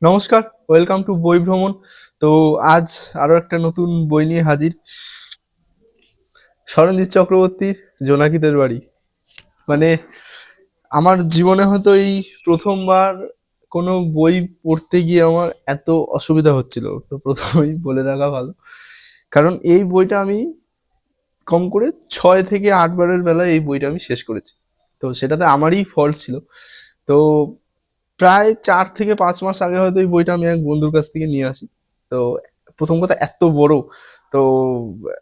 নমস্কার, welcome to বই ভ্রমণ। তো আজ আরো একটা নতুন বই নিয়ে হাজির। শরণজিৎ চক্রবর্তীর জোনাকিদের বাড়ি। মানে আমার জীবনে হয়তো এই প্রথমবার কোনো বই পড়তে গিয়ে আমার এত অসুবিধা হচ্ছিল, তো প্রথমেই বলে রাখা ভালো। কারণ এই বইটা আমি কম করে 6 থেকে 8 বারের বেলা এই বইটা আমি শেষ করেছি। তো সেটাতে আমারই ফল্ট ছিল। তো প্রায় 4 থেকে 5 মাস আগে হয়তো এই বইটা আমি এক বন্ধুর কাছ থেকে নিয়ে আসি। তো প্রথম কথা এত বড়, তো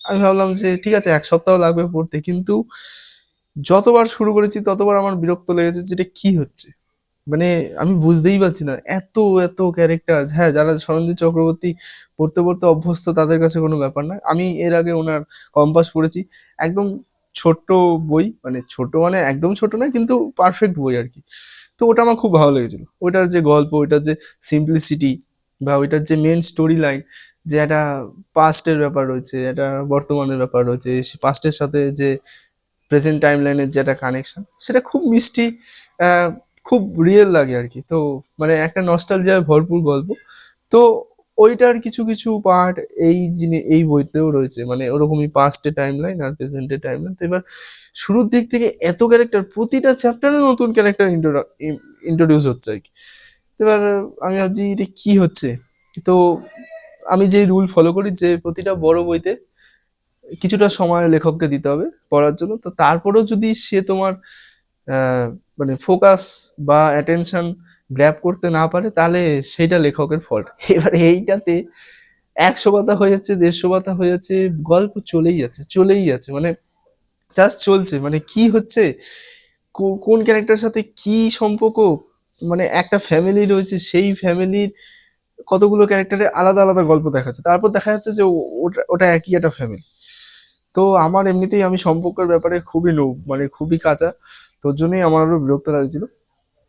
আমি ভাবলাম যে ঠিক আছে 1 সপ্তাহ লাগবে পড়তে, কিন্তু যতবার শুরু করেছি ততবার আমার বিরক্ত লেগেছে যে এটা কি হচ্ছে। মানে আমি বুঝতেই পারছি না, এত এত ক্যারেক্টার। হ্যাঁ, যারা সরঞ্জিৎ চক্রবর্তী পড়তে পড়তে অভ্যস্ত তাদের কাছে কোনো ব্যাপার না। আমি এর আগে ওনার কম্পাস পড়েছি, একদম ছোট্ট বই, মানে ছোট মানে একদম ছোট না, কিন্তু পারফেক্ট বই আর কি। তো ওটা আমার খুব ভালো লেগেছিল, ওইটার যে গল্প, ওইটার যে সিম্পলিসিটি, বা ওইটার যে মেন স্টোরি লাইন, যে একটা পাস্টের ব্যাপার রয়েছে, একটা বর্তমানের ব্যাপার রয়েছে, পাস্টের সাথে যে প্রেজেন্ট টাইম লাইনের যে একটা কানেকশন, সেটা খুব মিষ্টি, আহ, খুব রিয়েল লাগে আর কি। তো মানে একটা নস্টালজিয়ায় ভরপুর গল্প। তো ওইটার কিছু কিছু পার্ট এই বইতেও রয়েছে, মানে ওরকমই পাস্টের টাইম লাইন আর প্রেজেন্টের টাইম লাইন। তো এবার শুরুর দিক থেকে এত ক্যারেক্টার, প্রতিটা চ্যাপ্টারে নতুন ক্যারেক্টার ইন্ট্রোডিউস হচ্ছে আর কি। এবার আমি ভাবছি এটা কি হচ্ছে। তো আমি যেই রুল ফলো করি যে প্রতিটা বড় বইতে কিছুটা সময় লেখককে দিতে হবে পড়ার জন্য। তো তারপরেও যদি সে তোমার আহ, মানে ফোকাস বা অ্যাটেনশন গ্র্যাব করতে না পারে, তাহলে সেইটা লেখকের ফল্ট। এবার এইটাতে 100 পাতা হয়ে যাচ্ছে, 150 পাতা হয়ে যাচ্ছে, গল্প চলেই যাচ্ছে, মানে জাস্ট চলছে, মানে কি হচ্ছে, কোন ক্যারেক্টারের সাথে কি সম্পর্ক। মানে একটা ফ্যামিলি রয়েছে, সেই ফ্যামিলির কতগুলো ক্যারেক্টারের আলাদা আলাদা গল্প দেখাচ্ছে, তারপর দেখা যাচ্ছে যে ওটা ওটা একই একটা ফ্যামিলি। তো আমার এমনিতেই আমি সম্পর্কের ব্যাপারে খুবই নো, মানে খুবই কাঁচা। তোর জন্যই আমার আরো বিরক্ত লাগছিল।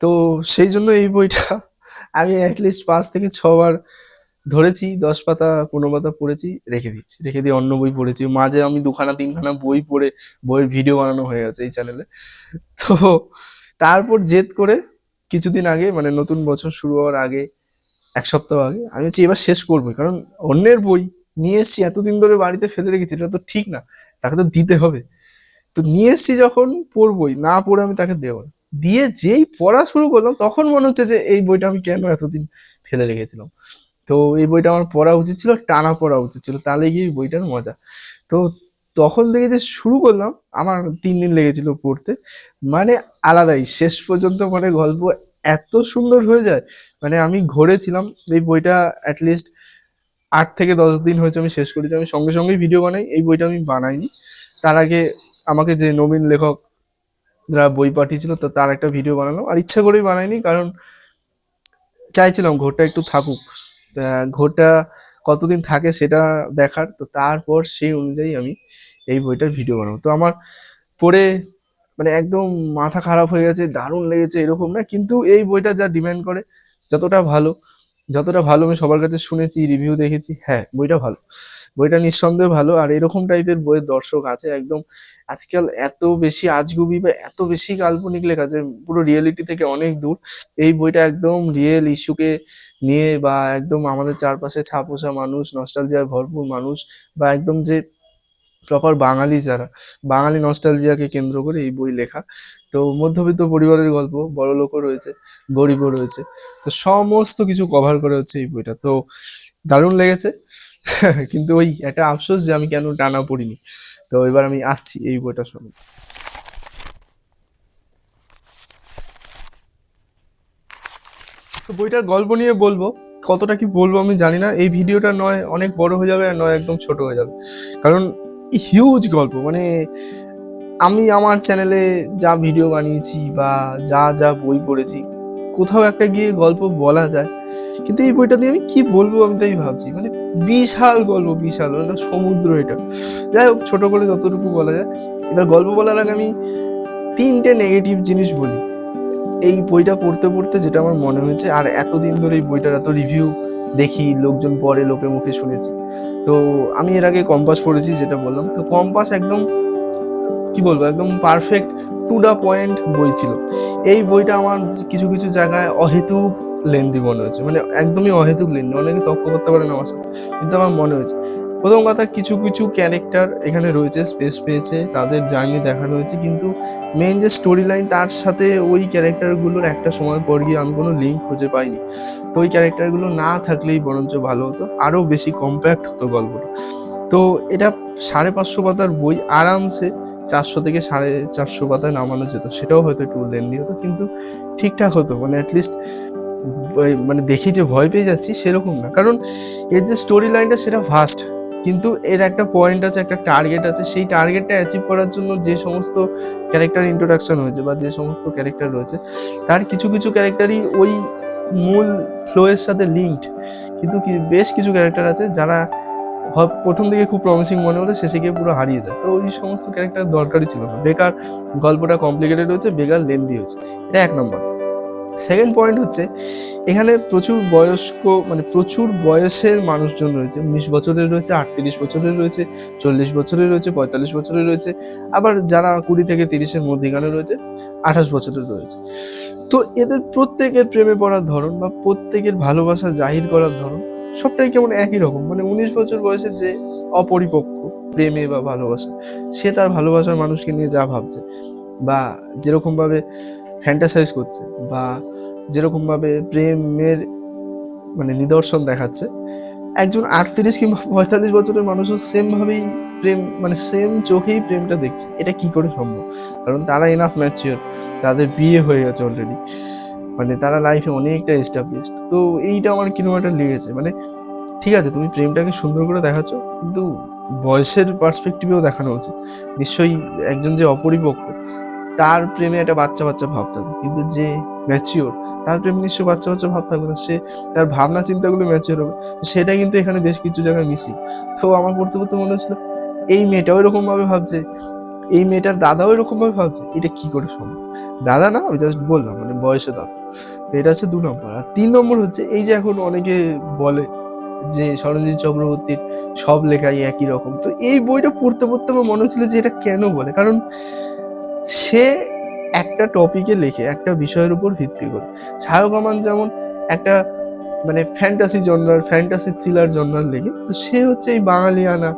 তো সেই জন্য এই বইটা আমি অ্যাটলিস্ট 5 থেকে 6 বার ধরেছি, 10 পাতা 15 পাতা পড়েছি, রেখে দিয়ে অন্য বই পড়েছি। মাঝে আমি 2খানা 3খানা বই পড়ে বইয়ের ভিডিও বানানো হয়ে গেছে এই চ্যানেলে। তো তারপর জেদ করে কিছুদিন আগে, মানে নতুন বছর শুরু হওয়ার আগে 1 সপ্তাহ আগে, আমি হচ্ছে এবার শেষ করবোই। কারণ অন্যের বই নিয়ে এসছি, এতদিন ধরে বাড়িতে ফেলে রেখেছি, এটা তো ঠিক না, তাকে তো দিতে হবে। তো নিয়ে এসছি যখন, পড়বই, না পড়ে আমি তাকে দেবো না। দিয়ে যেই পড়া শুরু করলাম, তখন মনে হচ্ছে যে এই বইটা আমি কেন এতদিন ফেলে রেখেছিলাম। তো এই বইটা আমার পড়া উচিত ছিল, টানা পড়া উচিত ছিল, তাহলে গিয়ে এই বইটার মজা। তো তখন থেকে যে শুরু করলাম, আমার 3 দিন লেগেছিল পড়তে। মানে আলাদাই শেষ পর্যন্ত, মানে গল্প এত সুন্দর হয়ে যায়। মানে আমি ঘুরেছিলাম এই বইটা, অ্যাটলিস্ট 8 থেকে 10 দিন হয়েছে আমি শেষ করেছি। আমি সঙ্গে সঙ্গেই ভিডিও বানাই, এই বইটা আমি বানাইনি। তার আগে আমাকে যে নবীন লেখক যারা বই পাঠিয়েছিল, তো তার একটা ভিডিও বানালাম, আর ইচ্ছা করেই বানাইনি, কারণ চাইছিলাম ঘোরটা একটু থাকুক। তা ঘোরটা কতদিন থাকে সেটা দেখার, তো তারপর সেই অনুযায়ী আমি এই বইটার ভিডিও বানাবো। তো আমার পড়ে মানে একদম মাথা খারাপ হয়ে গেছে, দারুণ লেগেছে এরকম না, কিন্তু এই বইটা যা ডিমান্ড করে, যতটা ভালো, যতটা ভালো আমি সবার কাছে শুনেছি, রিভিউ দেখেছি, হ্যাঁ বইটা ভালো, বইটা নিঃসন্দেহে ভালো। আর এরকম টাইপের বইয়ের দর্শক আছে একদম। আজকাল এত বেশি আজগুবি বা এত বেশি কাল্পনিক লেখা, যে পুরো রিয়েলিটি থেকে অনেক দূর। এই বইটা একদম রিয়েল ইস্যুকে নিয়ে, বা একদম আমাদের চারপাশে ছাপোষা মানুষ, নস্টালজিয়ায় ভরপুর মানুষ, বা একদম যে প্রপার বাঙালি যারা, বাঙালি নস্টালজিয়াকে কেন্দ্র করে এই বই লেখা। তো মধ্যবিত্ত পরিবারের গল্প, বড়লোকও রয়েছে, গরিবও রয়েছে, তো সমস্ত কিছু কভার করে হচ্ছে এই বইটা। তো দারুণ লেগেছে। কিন্তু ওই একটা আফসোস যে আমি কেন টানা পড়িনি। তো এবার আমি আসছি এই বইটা শুনে। তো বইটার গল্প নিয়ে বলবো, কতটা কি বলবো আমি জানি না। এই ভিডিওটা নয় অনেক বড় হয়ে যাবে, আর নয় একদম ছোট হয়ে যাবে, কারণ হিউজ গল্প। মানে আমি আমার চ্যানেলে যা ভিডিও বানিয়েছি বা যা যা বই পড়েছি, কোথাও একটা গিয়ে গল্প বলা যায়, কিন্তু এই বইটা দিয়ে আমি কি বলবো আমি তাই ভাবছি। মানে বিশাল গল্প, বিশাল, মানে সমুদ্র এটা। যাই হোক, ছোট করে যতটুকু বলা যায়। এবার গল্প বলার আগে আমি 3টে নেগেটিভ জিনিস বলি এই বইটা পড়তে পড়তে, যেটা আমার মনে হয়েছে। আর এতদিন ধরে এই বইটার এত রিভিউ দেখি, লোকজন পড়ে, লোকের মুখে শুনেছি। তো আমি এর আগে কম্পাস পড়েছি, যেটা বললাম। তো কম্পাস একদম কি বলবো, একদম পারফেক্ট টু দা পয়েন্ট বই ছিল। এই বইটা আমার কিছু কিছু জায়গায় অহেতুক লেন্দি মনে হয়েছে, মানে একদমই অহেতুক লেন্দি। অনেকে তর্ক করতে পারে না আমার সাথে, কিন্তু আমার মনে হয়েছে। প্রথম কথা, কিছু কিছু ক্যারেক্টার এখানে রয়েছে, স্পেস পেয়েছে, তাদের জার্নি দেখানো হয়েছে, কিন্তু মেইন যে স্টোরি লাইন তার সাথে ওই ক্যারেক্টারগুলোর একটা সময় পর গিয়ে আমি কোনো লিঙ্ক খুঁজে পাইনি। তো ওই ক্যারেক্টারগুলো না থাকলেই বরঞ্চ ভালো হতো, আরও বেশি কম্প্যাক্ট হতো গল্পটা। তো এটা 550 পাতার বই, আরামসে 400 থেকে 450 পাতায় নামানো যেত। সেটাও হয়তো একটু লেন্দি হতো, কিন্তু ঠিকঠাক হতো, মানে অ্যাটলিস্ট মানে দেখি যে ভয় পেয়ে যাচ্ছি সেরকম না। কারণ এর যে স্টোরি লাইনটা সেটা ফাস্ট, কিন্তু এর একটা পয়েন্ট আছে, একটা টার্গেট আছে। সেই টার্গেটটা অ্যাচিভ করার জন্য যে সমস্ত ক্যারেক্টার ইন্ট্রোডাকশন হয়েছে বা যে সমস্ত ক্যারেক্টার রয়েছে, তার কিছু কিছু ক্যারেক্টারই ওই মূল ফ্লোয়ের সাথে লিঙ্কড, কিন্তু বেশ কিছু ক্যারেক্টার আছে যারা প্রথম দিকে খুব প্রমিসিং মনে হলে শেষে গিয়ে পুরো হারিয়ে যায়। তো ওই সমস্ত ক্যারেক্টার দরকারই ছিল না, বেকার গল্পটা কমপ্লিকেটেড হয়েছে, বেকার লেন্দি হয়েছে। এটা 1 নম্বর। সেকেন্ড পয়েন্ট হচ্ছে, এখানে প্রচুর বয়স্ক, মানে প্রচুর বয়সের মানুষজন রয়েছে। 19 বছরের রয়েছে, 38 বছরের রয়েছে, 40 বছরের রয়েছে, 45 বছরের রয়েছে, আবার যারা 20 থেকে 30-এর মধ্যেখানে রয়েছে, 28 বছরের রয়েছে। তো এদের প্রত্যেকের প্রেমে পড়ার ধরন বা প্রত্যেকের ভালোবাসা জাহির করার ধরন সবটাই কেমন একই রকম। মানে 19 বছর বয়সের যে অপরিপক্ক প্রেমে বা ভালোবাসা, সে তার ভালোবাসার মানুষকে নিয়ে যা ভাবছে বা যেরকমভাবে ফ্যান্টাসাইজ করছে বা যেরকমভাবে প্রেমের মানে নিদর্শন দেখাচ্ছে, একজন 38 কিংবা 45 বছরের মানুষও সেমভাবেই প্রেম, মানে সেম চোখেই প্রেমটা দেখছে। এটা কি করে সম্ভব? কারণ তারা এনাফ ম্যাচিওর, তাদের বিয়ে হয়ে গেছে অলরেডি, মানে তারা লাইফে অনেকটা এস্টাবলিশড। তো এইটা আমার কিরকম একটা লেগেছে। মানে ঠিক আছে, তুমি প্রেমটাকে সুন্দর করে দেখাচ্ছ, কিন্তু বয়সের পার্সপেক্টিভেও দেখানো উচিত। নিশ্চয়ই একজন যে অপরিপক্ক, তার প্রেমে একটা বাচ্চা বাচ্চা ভাব থাকবে, কিন্তু যে ম্যাচিওর, তার প্রেমে নিশ্চয়ই বাচ্চা বাচ্চা ভাব থাকবে না। সে তার ভাবনা চিন্তাগুলো ম্যাচিওর হবে। তো সেটা কিন্তু এখানে বেশ কিছু জায়গায় মিসিং। তো আমার পড়তে পড়তে মনে হচ্ছিল, এই মেয়েটাও এরকম ভাবে ভাবছে, এই মেয়েটার দাদাও এরকম ভাবে ভাবছে, এটা কি করে সম্ভব? দাদা না, আমি জাস্ট বললাম, মানে বয়সে দাদা। তো এটা হচ্ছে 2 নম্বর। আর 3 নম্বর হচ্ছে, এই যে এখন অনেকে বলে যে সরঞ্জিৎ চক্রবর্তীর সব লেখাই একই রকম। তো এই বইটা পড়তে পড়তে আমার মনে হচ্ছিল যে এটা কেন বলে। কারণ সে একটা টপিকে লেখে, একটা বিষয়ের উপর ভিত্তি করে। শায়খ আমান যেমন একটা মানে ফ্যান্টাসি জনরার, ফ্যান্টাসি থ্রিলার জনরার লেখে, তো সে হচ্ছে এই বাঙালিয়ানা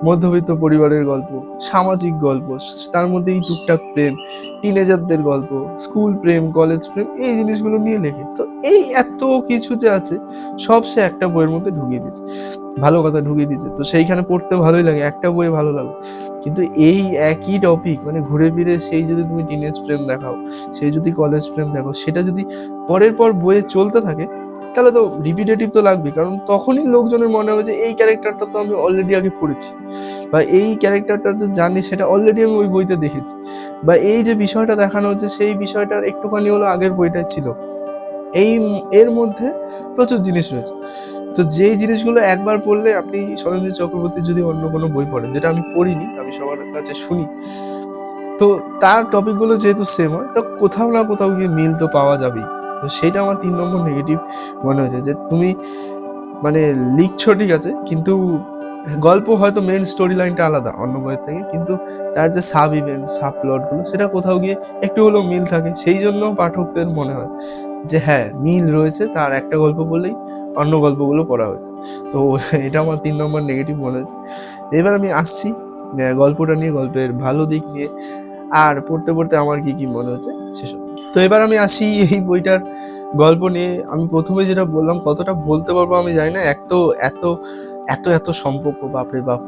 মধ্যবিত্ত পরিবারের গল্প, সামাজিক গল্প, তার মধ্যে এই টুকটাক প্রেম, টিনেজারদের গল্প, স্কুল প্রেম, কলেজ প্রেম, এই জিনিসগুলো নিয়ে লেখে। তো এই এত কিছু যে আছে, সব সে একটা বইয়ের মধ্যে ঢুকিয়ে দিয়েছে, ভালো কথা ঢুকিয়ে দিয়েছে। তো সেইখানে পড়তে ভালোই লাগে, একটা বইয়ে ভালো লাগে। কিন্তু এই একই টপিক, মানে ঘুরে ফিরে সেই যদি তুমি টিনেজ প্রেম দেখাও, সেই যদি কলেজ প্রেম দেখাও, সেটা যদি পরের পর বইয়ে চলতে থাকে, তাহলে তো রিপিটেটিভ তো লাগবে। কারণ তখনই লোকজনের মনে হবে যে এই ক্যারেক্টারটা তো আমি অলরেডি আগে পড়েছি, বা এই ক্যারেক্টারটা তো জানি, সেটা অলরেডি আমি ওই বইতে দেখেছি, বা এই যে বিষয়টা দেখানো হচ্ছে সেই বিষয়টার একটুখানি হলো আগের বইটাই ছিল। এর মধ্যে প্রচুর জিনিস রয়েছে। তো যেই জিনিসগুলো একবার পড়লে, আপনি সরঞ্জিৎ চক্রবর্তীর যদি অন্য কোনো বই পড়েন, যেটা আমি পড়িনি, আমি সবার কাছে শুনি, তো তার টপিকগুলো যেহেতু সেম হয়, তো কোথাও না কোথাও গিয়ে মিল তো পাওয়া যাবেই। তো সেটা আমার 3 নম্বর নেগেটিভ মনে হয়েছে, যে তুমি মানে লিখছো ঠিক আছে, কিন্তু গল্প হয়তো মেন স্টোরি লাইনটা আলাদা অন্য বইয়ের থেকে, কিন্তু তার যে সাব ইভেন্ট, সাব প্লটগুলো, সেটা কোথাও গিয়ে একটু হলেও মিল থাকে। সেই জন্য পাঠকদের মনে হয় যে হ্যাঁ, মিল রয়েছে, তার একটা গল্প বললেই অন্য গল্পগুলো পড়া হয়ে যায়। তো এটা আমার 3 নম্বর নেগেটিভ মনে হয়েছে। এবার আমি আসছি গল্পটা নিয়ে, গল্পের ভালো দিক নিয়ে, আর পড়তে পড়তে আমার কি কি মনে হচ্ছে সেসব। তো এবার আমি আসি এই বইটার গল্প নিয়ে। আমি প্রথমে যেটা বললাম, কতটা বলতে পারবো আমি জানি না, এত এত এত এত সম্পর্ক, বাপরে বাপ।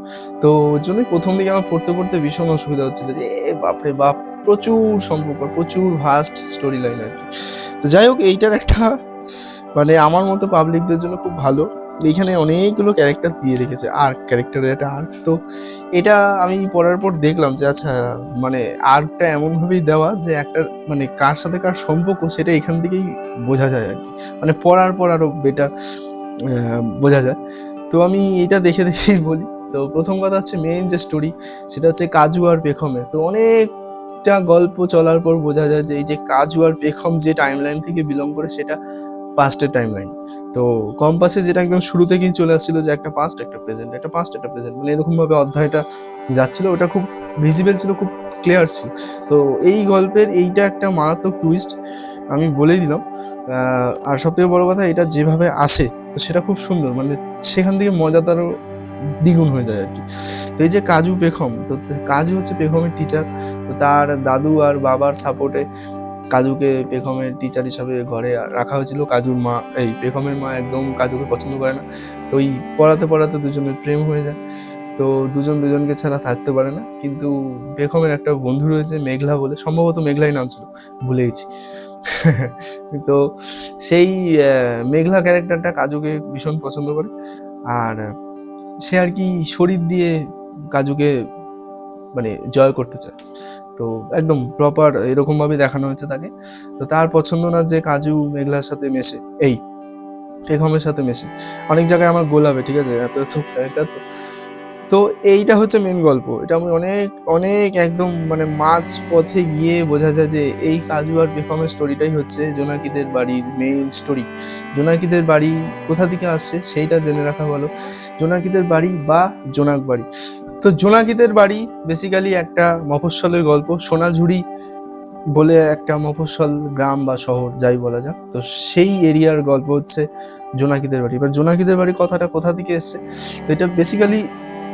তো ওর জন্যই প্রথম দিকে আমার পড়তে পড়তে ভীষণ অসুবিধা হচ্ছিল, যে বাপরে বাপ, প্রচুর সম্পর্ক, প্রচুর ভাস্ট স্টোরি লাইন আর কি। তো যাই হোক, এইটার একটা মানে আমার মতো পাবলিকদের জন্য খুব ভালো। এইখানে অনেকগুলো ক্যারেক্টার দিয়ে রেখেছে, আর্ক, ক্যারেক্টারের একটা আর্ক। তো এটা আমি পড়ার পর দেখলাম যে আচ্ছা, মানে আর্কটা এমনভাবেই দেওয়া যে একটা মানে কার সাথে কার সম্পর্ক, সেটা এখান থেকেই বোঝা যায় আর কি। মানে পড়ার পর আরো বেটার বোঝা যায়। তো আমি এটা দেখে দেখেই বলি। তো প্রথম কথা হচ্ছে, মেইন যে স্টোরি, সেটা হচ্ছে কাজু আর পেখমের। তো অনেকটা গল্প চলার পর বোঝা যায় যে এই যে কাজু আর পেখম যে টাইমলাইন থেকে বিলং করে, সেটা পাস্টের টাইমলাইন। তো কম্পাসে যেটা একদম শুরু থেকেই চলে আসছিল, যে একটা পাস্ট, একটা প্রেজেন্ট, একটা পাস্ট, একটা প্রেজেন্ট, মানে এরকম ভাবে অধ্যায়টা যাচ্ছিল। ওটা খুব ভিজিবল ছিল, খুব ক্লিয়ার ছিল। তো এই গল্পের এইটা একটা মারাত্মক টুইস্ট, আমি বলেই দিলাম। আর সবথেকে বড় কথা, এটা যেভাবে আসে তো সেটা খুব সুন্দর, মানে সেখান থেকে মজা তারও দ্বিগুণ হয়ে যায় আর কি। তো এই যে কাজু পেখম, তো কাজু হচ্ছে পেখমের টিচার। তো তার দাদু আর বাবার সাপোর্টে কাজুকে পেখমের টিচার হিসাবে ঘরে রাখা হয়েছিল। কাজুর মা, এই পেখমের মা একদম কাজুকে পছন্দ করে না। তো ওই পড়াতে পড়াতে দুজনের প্রেম হয়ে যায়। তো দুজন দুজনকে ছাড়া থাকতে পারে না। কিন্তু পেখমের একটা বন্ধু রয়েছে মেঘলা বলে, সম্ভবত মেঘলাই নাম ছিল, ভুলে গেছি। তো সেই মেঘলা ক্যারেক্টারটা কাজুকে ভীষণ পছন্দ করে। আর সে আর কি শরীর দিয়ে কাজুকে মানে জয় করতে চায়। তো একদম প্রপার এরকম ভাবে দেখানো হয়েছে তাকে। তো তার পছন্দ না যে কাজু মেঘলার সাথে মেশে, এই পেখমের সাথে মেশে। অনেক জায়গায় আমার গোলাবে, ঠিক আছে, এত এত ক্যারেক্টার। তো তো এইটা হচ্ছে মেন গল্প। এটা আমি অনেক অনেক একদম মানে মাঝ পথে গিয়ে বোঝা যায় যে এই কাজু আর পেখমের স্টোরিটাই হচ্ছে জোনাকিদের বাড়ির মেইন স্টোরি। জোনাকিদের বাড়ি কোথা থেকে আসছে সেইটা জেনে রাখা ভালো। জোনাকিদের বাড়ি বা জোনাক বাড়ি, তো জোনাকিদের বাড়ি বেসিক্যালি একটা মফস্বলের গল্প। সোনাঝুরি বলে একটা মফস্বল গ্রাম বা শহর যাই বলা যাক, তো সেই এরিয়ার গল্প হচ্ছে জোনাকিদের বাড়ি। এবার জোনাকিদের বাড়ি কথাটা কোথা থেকে এসছে, তো এটা বেসিক্যালি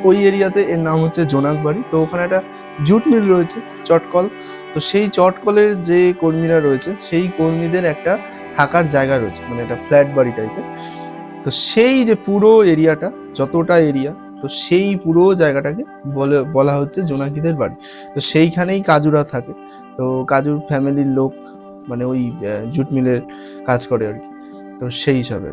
ওই এরিয়াতে এর নাম হচ্ছে জোনাক বাড়ি। তো ওখানে একটা জুট মিল রয়েছে, চটকল। তো সেই চটকলের যে কর্মীরা রয়েছে সেই কর্মীদের একটা থাকার জায়গা রয়েছে, মানে একটা ফ্ল্যাট বাড়ি টাইপের। তো সেই যে পুরো এরিয়াটা, যতটা এরিয়া, তো সেই পুরো জায়গাটাকে বলা হচ্ছে জোনাকিদের বাড়ি। তো সেইখানেই কাজুরা থাকে। তো কাজুর ফ্যামিলির লোক মানে ওই জুট মিলের কাজ করে আর কি। তো সেই হিসাবে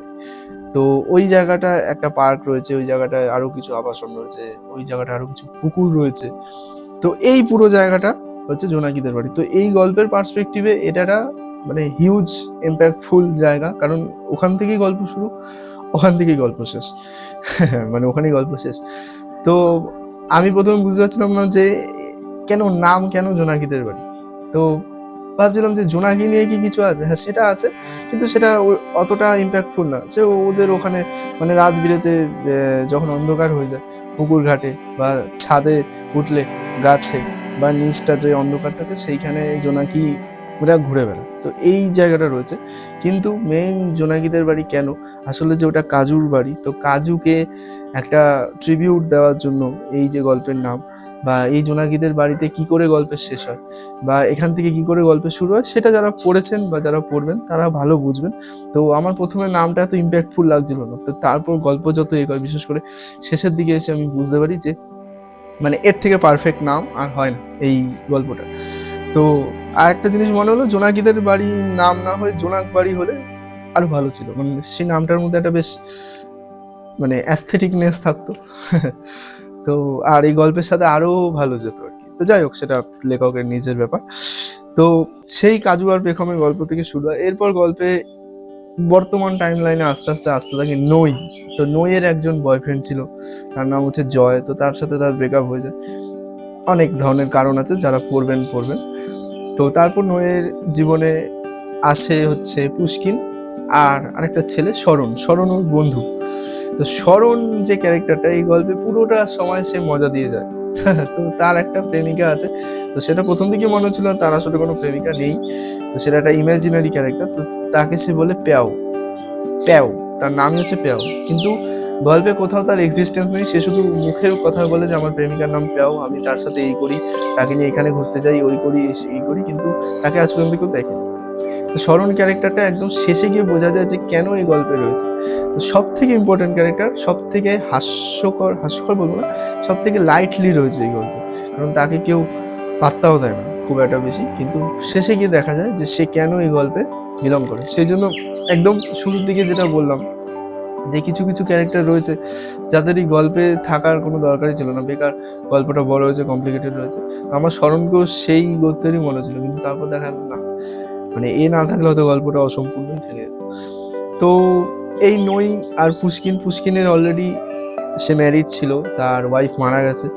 তো ওই জায়গাটা একটা পার্ক রয়েছে, ওই জায়গাটায় আরো কিছু আবাসন রয়েছে, ওই জায়গাটা আরো কিছু পুকুর রয়েছে। তো এই পুরো জায়গাটা হচ্ছে জোনাকিদের বাড়ি। তো এই গল্পের পার্সপেক্টিভে এটা মানে হিউজ ইম্প্যাক্টফুল জায়গা, কারণ ওখান থেকেই গল্প শুরু, ওখান থেকেই গল্প শেষ। মানে ওখানেই গল্প শেষ। তো আমি প্রথমে বুঝতে পারছিলাম না যে নাম কেন জোনাকিদের বাড়ি। তো ভাবছিলাম যে জোনাকি নিয়ে কি কিছু আছে, হ্যাঁ সেটা আছে, কিন্তু সেটা অতটা ইম্প্যাক্টফুল না। যে ওদের ওখানে মানে রাত বিরেতে যখন অন্ধকার হয়ে যায় পুকুর ঘাটে বা ছাদে উঠলে গাছে বা নিচটা যে অন্ধকার থাকে সেইখানে জোনাকি ওরা ঘুরে বেড়ায়। তো এই জায়গাটা রয়েছে। কিন্তু মেইন জোনাকিদের বাড়ি কেন, আসলে যে ওটা কাজুর বাড়ি, তো কাজুকে একটা ট্রিবিউট দেওয়ার জন্য এই যে গল্পের নাম, বা এই জোনাকিদের বাড়িতে কি করে গল্পের শেষ হয় বা এখান থেকে কি করে গল্পের শুরু হয়, সেটা যারা পড়েছেন বা যারা পড়বেন তারা ভালো বুঝবেন। তো আমার প্রথমে নামটা এত ইম্প্যাক্টফুল লাগছিল না, তো তারপর গল্প যত এগোয়, বিশেষ করে শেষের দিকে এসে আমি বুঝতে পারি যে মানে এর থেকে পারফেক্ট নাম আর হয় না এই গল্পটা। তো আর একটা জিনিস মনে হলো, জোনাকিদের বাড়ি নাম না হয়ে জোনাক বাড়ি হলে আরো ভালো ছিল, মানে সেই নামটার মধ্যে একটা বেশ মানে অ্যাস্থেটিকনেস থাকতো। তো আর এই গল্পের সাথে আরো ভালো যেত আর কি। তো যাই হোক, সেটা লেখকের নিজের ব্যাপার। তো সেই কাজু আর পেখমের গল্প থেকে শুরু হয়। এরপর গল্পে বর্তমান টাইম লাইনে আস্তে আস্তে আসতে থাকে নই। তো নইয়ের একজন বয়ফ্রেন্ড ছিল, তার নাম হচ্ছে জয়। তো তার সাথে তার ব্রেকআপ হয়ে যায়, অনেক ধরনের কারণ আছে, যারা পড়বেন। তো তারপর নইয়ের জীবনে আসে হচ্ছে পুষ্কিন আর আরেকটা ছেলে শরণ ওর বন্ধু। তো শরণ যে ক্যারেক্টারটা এই গল্পে পুরোটা সময় সে মজা দিয়ে যায়। তো তার একটা প্রেমিকা আছে। তো সেটা প্রথম দিকে মনে হচ্ছিল তার আসলে কোনো প্রেমিকা নেই, তো সেটা একটা ইমাজিনারি ক্যারেক্টার। তো তাকে সে বলে প্যাও প্যাও, তার নামই হচ্ছে প্যাও। কিন্তু গল্পে কোথাও তার এক্সিস্টেন্স নেই, সে শুধু মুখের কথা বলে যে আমার প্রেমিকার নাম প্যাও, আমি তার সাথে এই করি, তাকে নিয়ে এখানে ঘুরতে যাই, ওই করি এই করি, কিন্তু তাকে আজ পর্যন্ত কেউ দেখেনি। তো শরণ ক্যারেক্টারটা একদম শেষে গিয়ে বোঝা যায় যে কেন এই গল্পে রয়েছে। তো সব থেকে ইম্পর্টেন্ট ক্যারেক্টার, সব থেকে হাস্যকর বলবো না, সব থেকে লাইটলি রয়েছে এই গল্পে, কারণ তাকে কেউ পাত্তাও দেয় না খুব একটা বেশি, কিন্তু শেষে গিয়ে দেখা যায় যে সে কেন এই গল্পে বিলং করে। সেই জন্য একদম শুরুর দিকে যেটা বললাম যে কিছু কিছু ক্যারেক্টার রয়েছে যাদের এই গল্পে থাকার কোনো দরকারই ছিল না, বেকার গল্পটা বড় হয়েছে, কমপ্লিকেটেড রয়েছে। তো আমার স্মরণকেও সেই গদ্যেরই মনে ছিল, কিন্তু তারপর দেখা গেল না, মানে এ না থাকলে হয়তো গল্পটা অসম্পূর্ণই থেকে যেত। তো এই নই আর পুষ্কিনের অলরেডি সে ম্যারিড ছিল, তার ওয়াইফ মারা গেছে।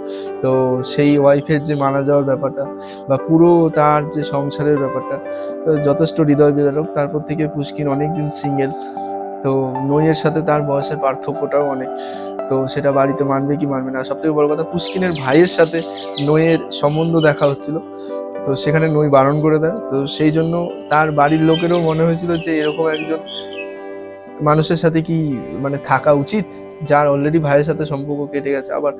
তো সেই ওয়াইফের যে মারা যাওয়ার ব্যাপারটা বা পুরো তার যে সংসারের ব্যাপারটা যথেষ্ট হৃদয় বিদারক। তারপর থেকে পুষ্কিন অনেকদিন সিঙ্গেল। তো নইয়ের সাথে তার বয়সের পার্থক্যটাও অনেক। তো সেটা বাড়িতে মানবে কি মানবে না। সব থেকে বড় কথা, পুষ্কিনের ভাইয়ের সাথে নইয়ের সম্বন্ধ দেখা হচ্ছিল, তো সেখানে নই বারণ করে দেয়। তো সেই জন্য তার বাড়ির লোকেরও মনে হয়েছিল যে এরকম একজন মানুষের সাথে কি মানে থাকা উচিত, যার অলরেডি ভাইয়ের সাথে সম্পর্ক কেটে গেছে, আবার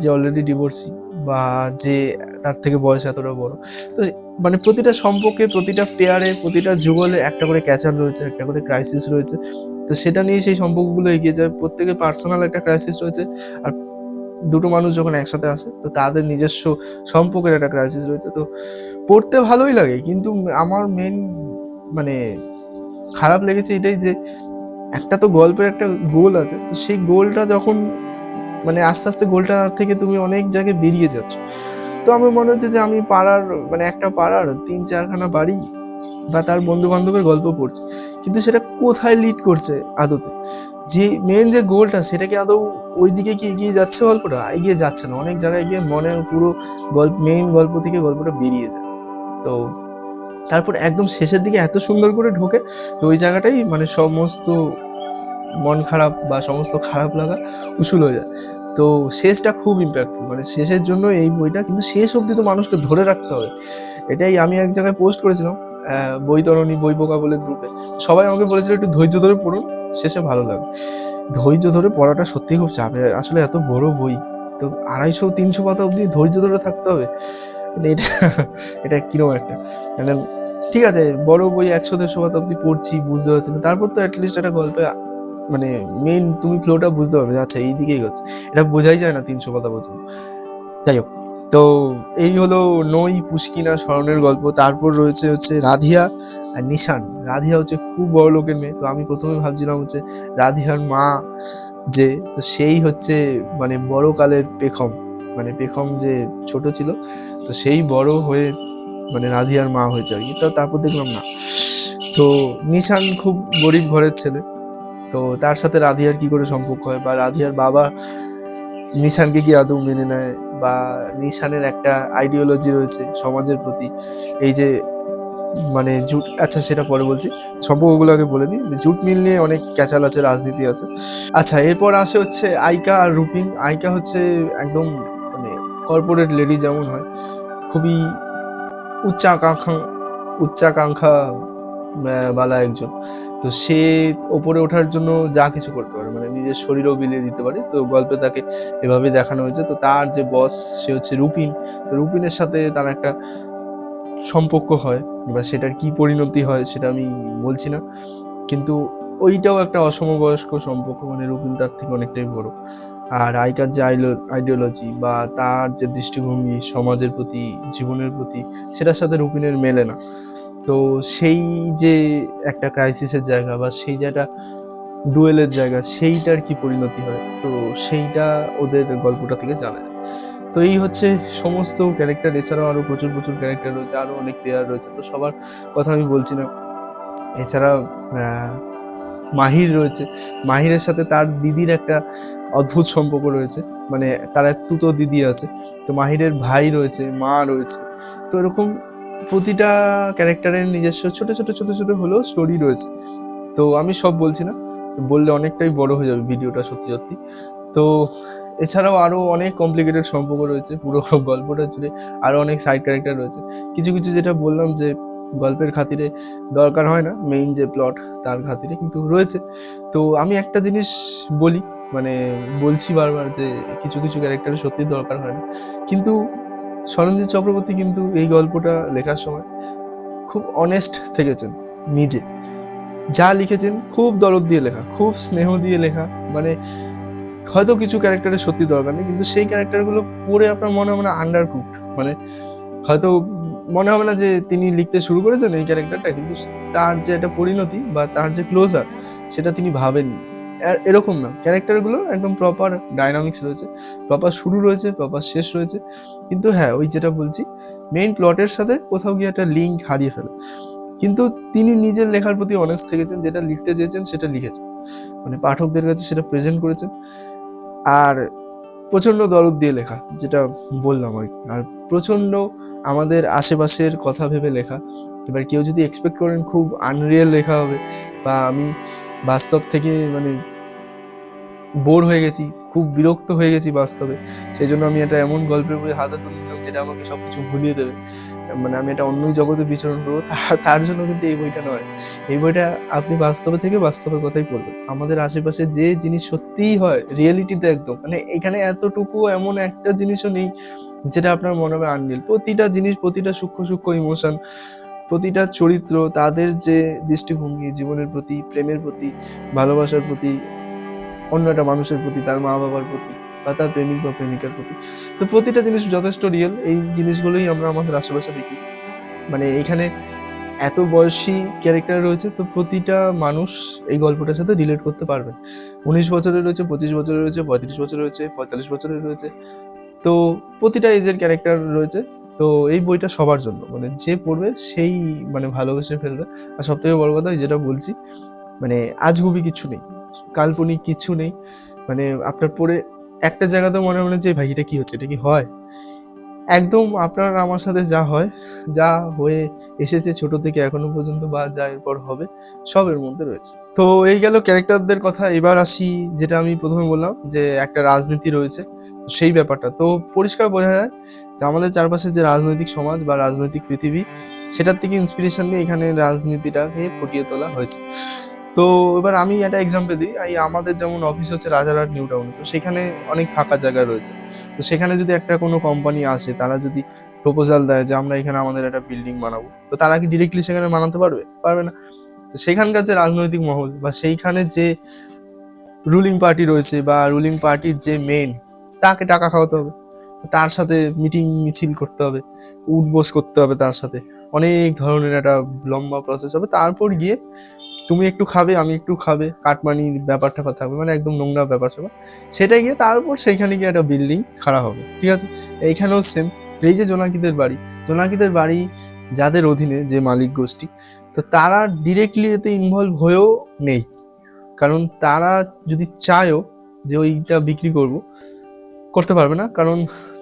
যে অলরেডি ডিভোর্সি, বা যে তার থেকে বয়স এতটা বড়। তো মানে প্রতিটা সম্পর্কে, প্রতিটা পেয়ারে, প্রতিটা যুগলে একটা করে ক্যাচার রয়েছে, একটা করে ক্রাইসিস রয়েছে। তো সেটা নিয়ে সেই সম্পর্কগুলো এগিয়ে যায়। প্রত্যেকের পার্সোনাল একটা ক্রাইসিস রয়েছে, আর দুটো মানুষ যখন একসাথে আসে তো তাদের নিজস্ব সম্পর্কের একটা ক্রাইসিস রয়েছে। তো পড়তে ভালোই লাগে, কিন্তু আমার মেন মানে খারাপ লেগেছে এটাই যে একটা তো গল্পের একটা গোল আছে, তো সেই গোলটা যখন মানে আস্তে আস্তে গোলটা থেকে তুমি অনেক জায়গায় বেরিয়ে যাচ্ছ। তো আমার মনে হচ্ছে যে আমি পাড়ার মানে একটা পাড়ার 3-4খানা বাড়ি বা তার বন্ধু বান্ধবের গল্প পড়ছি, কিন্তু সেটা কোথায় লিড করছে আদতে, যে মেন যে গোলটা সেটা কি আদৌ ওই দিকে কি এগিয়ে যাচ্ছে? গল্পটা এগিয়ে যাচ্ছে না, অনেক জায়গায় গিয়ে মনে পুরো মেইন গল্প থেকে গল্পটা বেরিয়ে যায়। তো তারপর একদম শেষের দিকে এত সুন্দর করে ঢোকে, তো ওই জায়গাটাই মানে সমস্ত মন খারাপ বা সমস্ত খারাপ লাগা উসুল হয়ে যায়। তো শেষটা খুব ইম্প্যাক্টফুল, মানে শেষের জন্য এই বইটা, কিন্তু শেষ অবধি তো মানুষকে ধরে রাখতে হবে। এটাই আমি এক জায়গায় পোস্ট করেছিলাম বৈতরণী বই পোকা বলে গ্রুপে। সবাই আমাকে বলেছিল একটু ধৈর্য ধরে পড়ুন, শেষে ভালো লাগবে। ধৈর্য ধরে পড়াটা সত্যি খুব চাপের, আসলে এত বড় বই, তো 250-300 পাতা অবধি ধৈর্য ধরে থাকতে হবে। মানে এটা এটা কিরকম একটা মানে, ঠিক আছে বড় বই 100-150 পাতা অবধি পড়ছি, বুঝতে পারছি না, তারপর তো অ্যাটলিস্ট একটা গল্পে মানে মেইন তুমি ফ্লোটা বুঝতে পারবে, আচ্ছা এই দিকেই হচ্ছে, এটা বোঝাই যায় না 300 পাতা পর্যন্ত। যাই হোক, তো এই হলো নই, পুষ্কিনা, স্মরণের গল্প। তারপর রয়েছে হচ্ছে রাধিয়া আর নিশান। রাধিয়া হচ্ছে খুব বড় লোকের মেয়ে, তো আমি প্রথমে ভাবছিলাম হচ্ছে রাধিয়ার মা যে, তো সেই হচ্ছে মানে বড় কালের পেখম, মানে পেখম যে ছোট ছিল, তো সেই বড় হয়ে মানে রাধিয়ার মা হয়েছে আর কি। তো তারপর দেখলাম না, তো নিশান খুব গরিব ঘরের ছেলে, তো তার সাথে রাধিয়ার কি করে সম্পর্ক হয়, বা রাধিয়ার বাবা নিশানকে কি আদৌ মেনে নেয়, বা নিশানের একটা আইডিওলজি রয়েছে সমাজের প্রতি, এই যে মানে জুট, আচ্ছা সেটা পরে বলছি, সম্পর্কগুলো আগে বলে দিই। জুট মিল নিয়ে অনেক ক্যাচাল আছে, রাজনীতি আছে। আচ্ছা, এরপর আসে হচ্ছে আইকা আর রুপিন। আইকা হচ্ছে একদম মানে কর্পোরেট লেডি যেমন হয়, খুবই উচ্চাকাঙ্ক্ষা উচ্চাকাঙ্ক্ষা বালা একজন। তো সে ওপরে ওঠার জন্য যা কিছু করতে পারে, মানে নিজের শরীরও বিলিয়ে দিতে পারে। তো গল্পে তাকে এভাবে দেখানো হয়েছে। তো তার যে বস সে হচ্ছে রুপিন, তো রুপিনের সাথে তার একটা সম্পর্ক হয়, এবার সেটার কি পরিণতি হয় সেটা আমি বলছি না, কিন্তু ওইটাও একটা অসমবয়স্ক সম্পর্ক, মানে রুপিন তার থেকে অনেকটাই বড়। আর আইকার যে আইডিওলজি বা তার যে দৃষ্টিভঙ্গি সমাজের প্রতি, জীবনের প্রতি, সেটার সাথে রুপিনের মেলে না। তো সেই যে একটা ক্রাইসিসের জায়গা বা সেই যে একটা ডুয়েলের জায়গা, সেইটার কি পরিণতি হয়, তো সেইটা ওদের গল্পটা থেকে জানা যায়। তো এই হচ্ছে সমস্ত ক্যারেক্টার। এছাড়াও আরও প্রচুর প্রচুর ক্যারেক্টার রয়েছে, আরও অনেক প্লেয়ার রয়েছে, তো সবার কথা আমি বলছি না। এছাড়া মাহির রয়েছে, মাহিরের সাথে তার দিদির একটা অদ্ভুত সম্পর্ক রয়েছে, মানে তার এক তুতো দিদি আছে। তো মাহিরের ভাই রয়েছে, মা রয়েছে, তো এরকম প্রতিটা ক্যারেক্টারের নিজস্ব ছোট ছোট ছোট ছোট হলেও স্টোরি রয়েছে। তো আমি সব বলছি না, বললে অনেকটাই বড় হয়ে যাবে ভিডিওটা সত্যি সত্যি। তো এছাড়াও আরও অনেক কমপ্লিকেটেড সম্পর্ক রয়েছে পুরো গল্পটা জুড়ে, আরও অনেক সাইড ক্যারেক্টার রয়েছে। কিছু কিছু যেটা বললাম যে গল্পের খাতিরে দরকার হয় না, মেইন যে প্লট তার খাতিরে কিন্তু রয়েছে। তো আমি একটা জিনিস বলি, মানে বলছি বারবার যে কিছু কিছু ক্যারেক্টারের সত্যি দরকার হয় না, কিন্তু শরণজিৎ চক্রবর্তী কিন্তু এই গল্পটা লেখার সময় খুব অনেস্ট থেকেছেন। নিজে যা লিখেছেন খুব দরদ দিয়ে লেখা, খুব স্নেহ দিয়ে লেখা, মানে হয়তো কিছু ক্যারেক্টারের সত্যি দরকার নেই, কিন্তু সেই ক্যারেক্টারগুলো পড়ে আপনার মনে হবে না আন্ডারকুকড, মানে হয়তো মনে হবে না যে তিনি লিখতে শুরু করেছেন এই ক্যারেক্টারটা, কিন্তু তার যে একটা পরিণতি বা তার যে ক্লোজার সেটা তিনি ভাবেননি। এরকম না, ক্যারেক্টারগুলো একদম প্রপার ডাইনামিক্স রয়েছে, প্রপার শুরু রয়েছে, প্রপার শেষ রয়েছে, কিন্তু হ্যাঁ ওই যেটা বলছি মেইন প্লটের সাথে কোথাও গিয়ে একটা লিঙ্ক হারিয়ে ফেলে। কিন্তু তিনি নিজের লেখার প্রতি অনেস্ট থেকেছেন, যেটা লিখতে চেয়েছেন সেটা লিখেছেন, মানে পাঠকদের কাছে সেটা প্রেজেন্ট করেছেন। আর প্রচণ্ড দরদ দিয়ে লেখা, যেটা বললাম আর কি, আর প্রচণ্ড আমাদের আশেপাশের কথা ভেবে লেখা। এবার কেউ যদি এক্সপেক্ট করেন খুব আনরিয়েল লেখা হবে, বা আমি বাস্তব থেকে মানে বোর হয়ে গেছি, খুব বিরক্ত হয়ে গেছি বাস্তবে। সেই জন্য আমি একটা এমন গল্পের বই হাতে তুলে নিলাম যেটা আমাকে সবকিছু ভুলিয়ে দেবে, মানে আমি একটা অন্যই জগতে বিচরণ করবো। তার জন্য কিন্তু এই বইটা নয়। এই বইটা আপনি বাস্তবে থেকে বাস্তবের কথাই পড়বেন। আমাদের আশেপাশে যে জিনিস সত্যিই হয় রিয়েলিটিতে একদম, মানে এখানে এতটুকু এমন একটা জিনিসও নেই যেটা আপনার মনে হবে আনরিয়েল। প্রতিটা জিনিস, প্রতিটা সূক্ষ্ম সূক্ষ্ম ইমোশন, প্রতিটা চরিত্র, তাদের যে দৃষ্টিভঙ্গি জীবনের প্রতি, প্রেমের প্রতি, ভালোবাসার প্রতি, অন্য একটা মানুষের প্রতি, তার মা বাবার প্রতি, বা তার প্রেমিক বা প্রেমিকার প্রতি, তো প্রতিটা জিনিস যথেষ্ট রিয়েল। এই জিনিসগুলোই আমরা আমাদের আশেপাশে দেখি। মানে এখানে এত বয়সী ক্যারেক্টার রয়েছে, তো প্রতিটা মানুষ এই গল্পটার সাথে রিলেট করতে পারবে। 19 বছরের রয়েছে, 25 বছরের রয়েছে, 35 বছরের রয়েছে, 45 বছরের রয়েছে, তো প্রতিটা এজের ক্যারেক্টার রয়েছে। তো এই বইটা সবার জন্য, মানে যে পড়বে সেই মানে ভালোবেসে ফেলবে। আর সব থেকে বড় কথা যেটা বলছি, মানে আজগুবি কিছু নেই, কাল্পনিক কিছু নেই। মানে আপনার পড়ে একটা জায়গাতে মনে মনে যে ভাই এটা কি হচ্ছে, এটা কি হয়, একদম আপনার আমার সাথে যা হয়, যা হয়ে এসেছে ছোট থেকে এখনো পর্যন্ত, বা যা এরপর হবে, সবের মধ্যে রয়েছে। তো এই গেল ক্যারেক্টারদের কথা। এবার আসি যেটা আমি প্রথমে বললাম, যে একটা রাজনীতি রয়েছে, তো সেই ব্যাপারটা তো পরিষ্কার বোঝা যায় যে আমাদের চারপাশে যে রাজনৈতিক সমাজ বা রাজনৈতিক পৃথিবী, সেটার থেকে ইন্সপিরেশন নিয়ে এখানে রাজনীতিটাকে ফুটিয়ে তোলা হয়েছে। তো এবার আমি একটা এক্সাম্পল দিই। এই আমাদের যেমন অফিস হচ্ছে রাজারহাট নিউ টাউনে, তো সেখানে অনেক ফাঁকা জায়গা রয়েছে। তো সেখানে যদি একটা কোনো কোম্পানি আসে, তারা যদি প্রপোজাল দেয় যে আমরা এখানে আমাদের একটা বিল্ডিং বানাবো, তো তারা কি ডিরেক্টলি সেখানে বানাতে পারবে? পারবে না। তো সেখানকার যে রাজনৈতিক মহল বা সেইখানে যে রুলিং পার্টি রয়েছে, বা রুলিং পার্টির যে মেন, তাকে টাকা খাওয়াতে হবে, তার সাথে মিটিং মিছিল করতে হবে, উঠবোস করতে হবে তার সাথে, অনেক ধরনের একটা লম্বা প্রসেস হবে। তারপর গিয়ে তুমি একটু খাবে, আমি একটু খাবে, কাটমানির ব্যাপারটা কথা হবে, মানে একদম নোংরা ব্যাপার স্যাপার, সেটা গিয়ে তারপর সেইখানে গিয়ে একটা বিল্ডিং খাড়া হবে। ঠিক আছে, এইখানেও সেম। এই যে জোনাকিদের বাড়ি, জোনাকিদের বাড়ি যাদের অধীনে যে মালিক গোষ্ঠী, তো তারা ডিরেক্টলি এতে ইনভলভ হয়েও নেই। কারণ তারা যদি চায়ও যে ওইটা বিক্রি করতে পারবে না, কারণ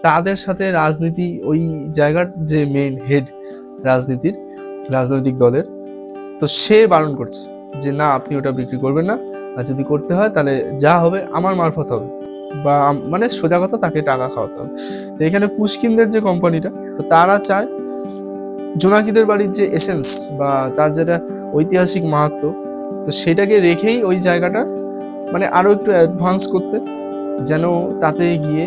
তাদের সাথে রাজনীতি, ওই জায়গার যে মেন হেড রাজনৈতিক দলের, তো সে বারণ করছে যে না, আপনি ওটা বিক্রি করবেন না, আর যদি করতে হয় তাহলে যা হবে আমার মারফত হবে, বা মানে সোজা কথা তাকে টাকা খাওয়াতে হবে। তো এখানে পুষ্কিনদের যে কোম্পানিটা, তো তারা চায় জোনাকিদের বাড়ির যে এসেন্স বা তার যেটা ঐতিহাসিক মাহাত্ম, তো সেটাকে রেখেই ওই জায়গাটা মানে আরো একটু অ্যাডভান্স করতে, যেন তাতে গিয়ে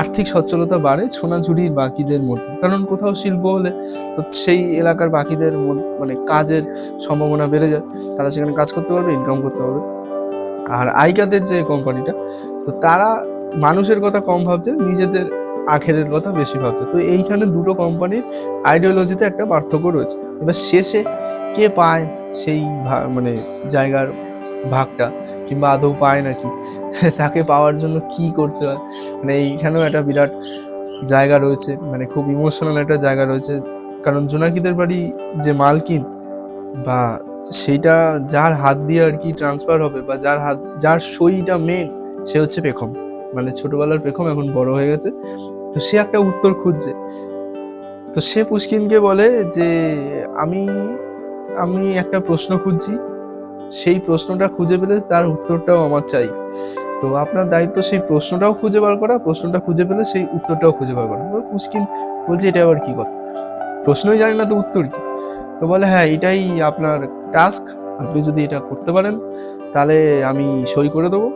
আর্থিক সচ্ছলতা বাড়ে সোনাঝুরির বাকিদের মধ্যে। কারণ কোথাও শিল্প হলে তো সেই এলাকার বাকিদের মানে কাজের সম্ভাবনা বেড়ে যায়, তারা সেখানে কাজ করতে পারবে, ইনকাম করতে পারবে। আর আইকাদের যে কোম্পানিটা, তো তারা মানুষের কথা কম ভাবছে, নিজেদের আখেরের কথা বেশি ভাবছে। তো এইখানে দুটো কোম্পানির আইডিওলজিতে একটা পার্থক্য রয়েছে। এবার শেষে কে পায় সেই মানে জায়গার ভাগটা, কিংবা আদৌ পায় নাকি, তাকে পাওয়ার জন্য কি করতে হয়, মানে এইখানেও একটা বিরাট জায়গা রয়েছে, মানে খুব ইমোশনাল একটা জায়গা রয়েছে। কারণ জোনাকিদের বাড়ি যে মালকিন, বা সেইটা যার হাত দিয়ে আর কি ট্রান্সফার হবে, বা যার সইটা মেন, সে হচ্ছে পেখম। মানে ছোটবেলার পেখম এখন বড় হয়ে গেছে, তো সে একটা উত্তর খুঁজছে। তো সে পুষ্কিনকে বলে যে আমি আমি একটা প্রশ্ন খুঁজছি, সেই প্রশ্নটা খুঁজে পেলে তার উত্তরটাও আমার চাই। তো আপনার দায়িত্ব সেই প্রশ্নটাও খুঁজে বার করা, প্রশ্নটা খুঁজে পেলে সেই উত্তরটাও খুঁজে বার করা। পুষ্কিন বলছে এটা আবার কি কথা, প্রশ্নই জানি না তো উত্তর কি? তো বলে হ্যাঁ, এটাই আপনার টাস্ক, আপনি যদি এটা করতে পারেন তাহলে আমি সই করে দেবো,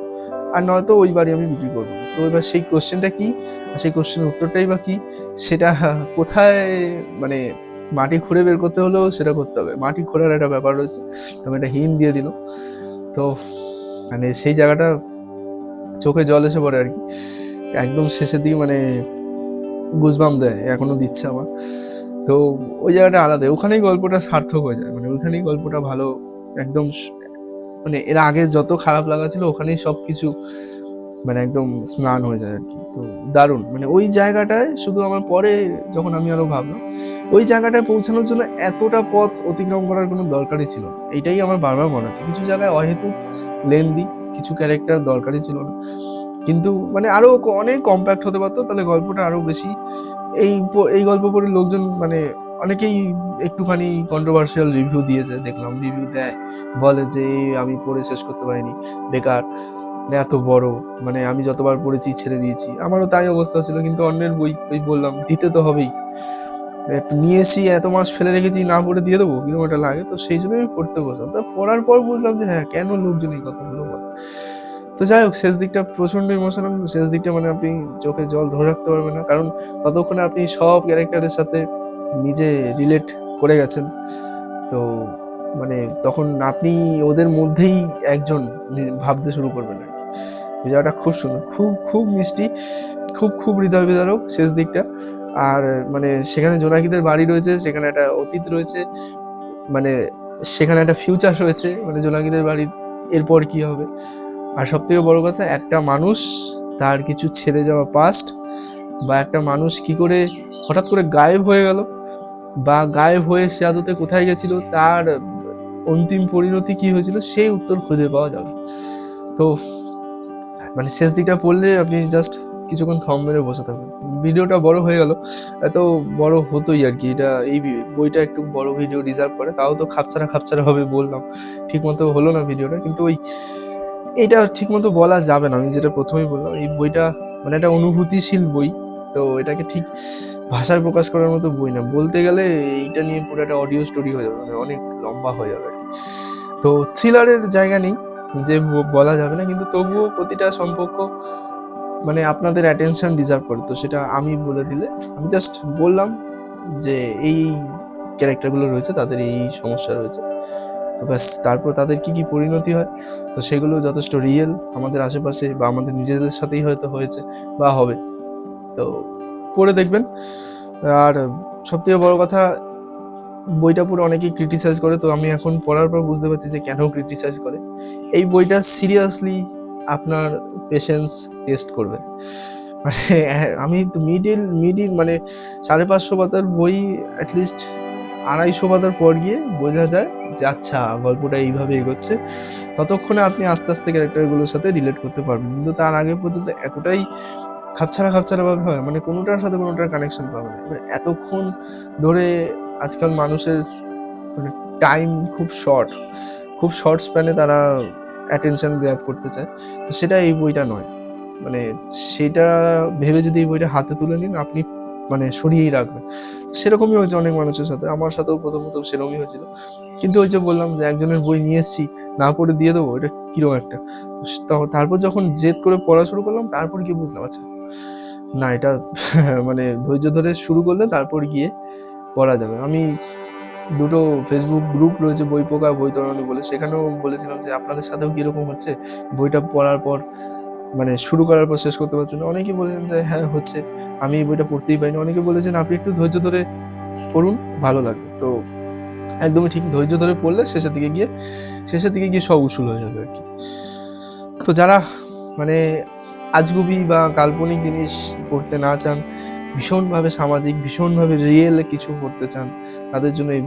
আর নয়তো ওই বাড়ি আমি বিক্রি করবো। তো এবার সেই কোশ্চেনটা কি, সেই কোশ্চেনের উত্তরটাই বা কি, সেটা কোথায়, মানে মাটি খুঁড়ে বের করতে হলেও সেটা করতে হবে, মাটি খোঁড়ার একটা ব্যাপার রয়েছে। তো আমি একটা হিন্ট দিয়ে দিল। তো মানে সেই জায়গাটা চোখে জল এসে পড়ে আর কি, একদম শেষের দিকে, মানে গুজবাম দেয়, এখনো দিচ্ছে আমার। তো ওই জায়গাটা আলাদা, ওখানেই গল্পটা সার্থক হয়ে যায়, মানে ওইখানেই গল্পটা ভালো, একদম মানে এর আগে যত খারাপ লাগা ছিল ওখানেই সবকিছু মানে একদম স্নান হয়ে যায় আর কি। তো দারুণ, মানে ওই জায়গাটায় শুধু আমার পরে যখন আমি আরো ভাবলাম, ওই জায়গাটায় পৌঁছানোর জন্য এতটা পথ অতিক্রম করার কোনো দরকারই ছিল না। এইটাই আমার বারবার মনে হচ্ছে, কিছু জায়গায় অহেতুক লেন্দি, কিছু ক্যারেক্টার দরকারই ছিল না, কিন্তু মানে আরো অনেক কম্প্যাক্ট হতে পারতো, তাহলে গল্পটা আরো বেশি। এই গল্প পড়ে লোকজন মানে অনেকেই একটুখানি কন্ট্রোভার্সিয়াল রিভিউ দিয়েছে, দেখলাম রিভিউ দেয়, বলে যে আমি পড়ে শেষ করতে পারিনি, বেকার। এত বড়, মানে আমি যতবার পড়েছি ছেড়ে দিয়েছি, আমারও তাই অবস্থা ছিল। কিন্তু অন্যের বই ওই বললাম দিতে তো হবেই, নিয়ে এসি এত মাস ফেলে রেখেছি, না পড়ে দিয়ে দেবো, কিরকম একটা লাগে। তো সেই জন্য আমি পড়তে বসলাম। তা পড়ার পর বুঝলাম যে হ্যাঁ, কেন লোকজন এই কথাগুলো বলে। তো যাই হোক, শেষ দিকটা প্রচন্ড ইমোশনাল। শেষ দিকটা মানে আপনি চোখে জল ধরে রাখতে পারবেন না, কারণ ততক্ষণে আপনি সব ক্যারেক্টারের সাথে নিজে রিলেট করে গেছেন। তো মানে তখন আপনি ওদের মধ্যেই একজন ভাবতে শুরু করবেন আর কি। তো জায়গাটা খুব সুন্দর, খুব খুব মিষ্টি, খুব খুব হৃদয় বিদারক শেষ দিকটা। আর মানে সেখানে জোনাকিদের বাড়ি রয়েছে, সেখানে একটা অতীত রয়েছে, মানে সেখানে একটা ফিউচার রয়েছে, মানে জোনাকিদের বাড়ি এরপর কি হবে। আর সব থেকে বড় কথা, একটা মানুষ তার কিছু ছেড়ে যাওয়া পাস্ট, বা একটা মানুষ কি করে হঠাৎ করে গায়েব হয়ে গেল, বা গায়েব হয়ে সে আদতে কোথায় গেছিল, তার অন্তিম পরিণতি কি হয়েছিল, সেই উত্তর খুঁজে পাওয়া যাবে। তো মানে শেষ দিকটা পড়লে আপনি জাস্ট কিছুক্ষণ থম মেরে বসে থাকবেন। ভিডিওটা বড় হয়ে গেল, এত বড় হতোই আর কি। এটা এই বইটা একটু বড় ভিডিও ডিজার্ভ করে, তাও তো খাপছাড়া খাপছাড়া হবে বললাম, ঠিক মতো হলো না ভিডিওটা। কিন্তু ওই এটা ঠিক মতো বলা যাবে না, আমি যেটা প্রথমেই বললাম, এই বইটা মানে একটা অনুভূতিশীল বই। তো এটাকে ঠিক ভাষায় প্রকাশ করার মতো বই না, বলতে গেলে এইটা নিয়ে পুরো একটা অডিও স্টোরি হয়ে যাবে, মানে অনেক লম্বা হয়ে যাবে আর কি। তো থ্রিলারের জায়গা নেই যে বলা যাবে না, কিন্তু তবুও প্রতিটা সম্পর্ক মানে আপনাদের অ্যাটেনশন ডিজার্ভ করে। তো সেটা আমি বলে দিলে, আমি জাস্ট বললাম যে এই ক্যারেক্টারগুলো রয়েছে, তাদের এই সমস্যা রয়েছে। তো ব্যাস, তারপর তাদের কি কি পরিণতি হয়, তো সেগুলো যথেষ্ট রিয়েল, আমাদের আশেপাশে বা আমাদের নিজেদের সাথেই হয়তো হয়েছে বা হবে। তো পড়ে দেখবেন। আর সবথেকে বড় কথা, বইটা পুরো অনেকেই ক্রিটিসাইজ করে, তো আমি এখন পড়ার পর বুঝতে পারছি যে কেন ক্রিটিসাইজ করে। এই বইটা সিরিয়াসলি আপনার পেশেন্স টেস্ট করবে। মানে আমি তো মিডিল মানে 550 পাতার বই অ্যাটলিস্ট 250 পাতার পর গিয়ে বোঝা যায় যে আচ্ছা, গল্পটা এইভাবে এগোচ্ছে। ততক্ষণে আপনি আস্তে আস্তে ক্যারেক্টারগুলোর সাথে রিলেট করতে পারবেন, কিন্তু তার আগে পর্যন্ত এতটাই খাপছাড়া খাপছাড়া ভাবে হয়, মানে কোনোটার সাথে কোনোটার কানেকশন পাবে না। এবার এতক্ষণ ধরে আজকাল মানুষের মানে টাইম খুব শর্ট স্প্যানে তারা অ্যাটেনশন গ্র্যাব করতে চায়। তো সেটা এই বইটা নয়, মানে সেটা ভেবে যদি এই বইটা হাতে তুলে নিন, আপনি মানে সরিয়েই রাখবেন। সেরকমই হয়েছে অনেক মানুষের সাথে, আমার সাথেও প্রথমত সেরকমই হয়েছিল। কিন্তু ওই যে বললাম যে একজনের বই নিয়ে এসেছি, না পড়ে দিয়ে দেবো, এটা কিরকম একটা। তারপর যখন জেদ করে পড়া শুরু করলাম, তারপর গিয়ে বুঝলাম আচ্ছা না, এটা মানে ধৈর্য ধরে শুরু করলে তারপর গিয়ে পড়া যাবে। আমি দুটো ফেসবুক গ্রুপ রয়েছে, বই পোকা বই তরণী বলে, সেখানেও বলেছিলাম যে আপনাদের সাথেও কিরকম হচ্ছে, বইটা পড়ার পর মানে শুরু করার পর শেষ করতে পারছেন না। অনেকেই বলেছেন যে হ্যাঁ হচ্ছে, আমি এই বইটা পড়তেই পারিনি। অনেকে বলেছেন আপনি একটু ধৈর্য ধরে পড়ুন, ভালো লাগবে। তো একদমই ঠিক, ধৈর্য ধরে পড়লে শেষের দিকে গিয়ে সব উসুল হয়ে যাবে আর কি। তো যারা মানে আজগুবি বা কাল্পনিক জিনিস পড়তে না চান, ভীষণভাবে সামাজিক, ভীষণভাবে রিয়েল কিছু পড়তে চান, তাদের জন্য এই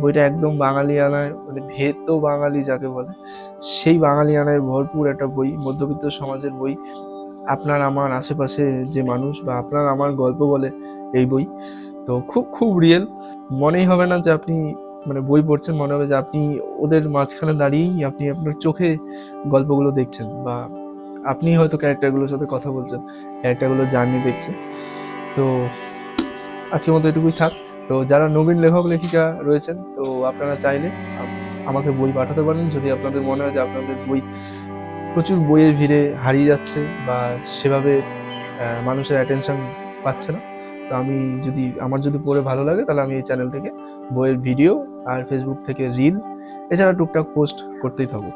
বইটা একদম বাঙালিয়ানায়, মানে ভেতো বাঙালি যাকে বলে, সেই বাঙালিয়ানায় ভরপুর একটা বই, মধ্যবিত্ত সমাজের বই। আপনার আমার আশেপাশে যে মানুষ বা আপনার আমার গল্প বলে এই বই। তো খুব খুব রিয়েল, মনেই হবে না যে আপনি মানে বই পড়ছেন, মনে হবে যে আপনি ওদের মাঝখানে দাঁড়িয়েই আপনি আপনার চোখে গল্পগুলো দেখছেন, বা আপনি হয়তো ক্যারেক্টারগুলোর সাথে কথা বলছেন, ক্যারেক্টারগুলোর জার্নি দেখছেন। তো আজকের মতো এটুকুই থাক। তো যারা নবীন লেখক লেখিকা রয়েছেন, তো আপনারা চাইলে আমাকে বই পাঠাতে পারেন, যদি আপনাদের মনে হয় যে আপনাদের বই প্রচুর বইয়ের ভিড়ে হারিয়ে যাচ্ছে, বা সেভাবে মানুষের অ্যাটেনশন পাচ্ছে না। তো আমার যদি পড়ে ভালো লাগে, তাহলে আমি এই চ্যানেল থেকে বইয়ের ভিডিও আর ফেসবুক থেকে রিল, এছাড়া টুকটাক পোস্ট করতেই থাকবো।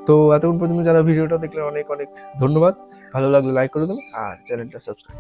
তো এতক্ষণ পর্যন্ত যারা ভিডিওটা দেখলেন, অনেক অনেক ধন্যবাদ। ভালো লাগলে লাইক করে দেবেন আর চ্যানেলটা সাবস্ক্রাইব।